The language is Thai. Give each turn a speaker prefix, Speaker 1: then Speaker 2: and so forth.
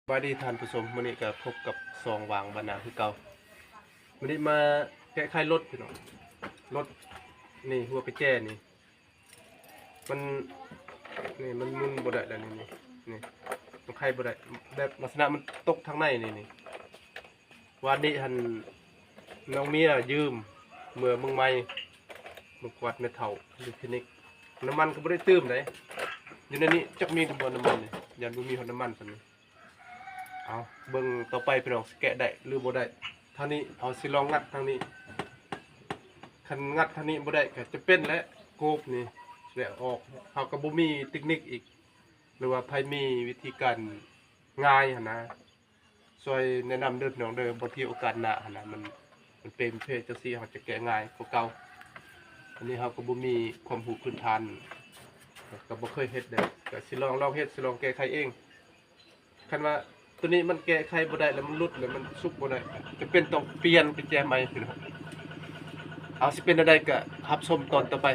Speaker 1: สวัสดีท่านผู้ชมวันนี้ก็พบกับซองวางบรรณาคือเก่าวันนี้มาแก้ไขรถพี่น้องรถนี่หัวไปแก้นี่มันมันมุนบ่ได้แล้วนี่มันไขบ่ได้แบบลักษณะมันตกทางในนี่วันนี้หันน้องเมียยืมเมื่อมึงไม่มึงกวาดเมทัลอยู่คลินิกน้ำมันก็บ่ได้ตื้มได้อยู่ในนี้จักมีบ่น้ำมันนี่ยันบ่มีหอน้ำมันซั่นนี่เอาเบิ่งต่อไปพี่น้องสิแกะได้หรือบ่ได้ทางนี้เอาสิลองงัดทางนี้คันงัดทางนี้บ่ได้ก็จะเป็นและโกบนี่แล้วออกเฮาก็บ่มีเทคนิคอีกหรือว่าไผมีวิธีการง่ายหั่นนะช่วยแนะนำเด้อพี่น้องเด้อบ่ที่โอกาสหน้าหั่นนะมันเป็นเพศจังซี่เฮาจะแก้ง่ายกว่าเก่าอันนี้เฮาก็บ่มีความรู้พื้นฐานก็บ่เคยเฮ็ดเด้อก็สิลองเฮ็ดสิลองแก้ไขเองคันว่าตัวนี้มันแก้ไขบ่ได้แล้วมันหลุดแล้วมันสุกบ่ได้จะเป็นต้องเปลี่ยนกุญแจใหม่พี่น้องเอาสิเป็นอะไรก็รับชมตอนต่อไป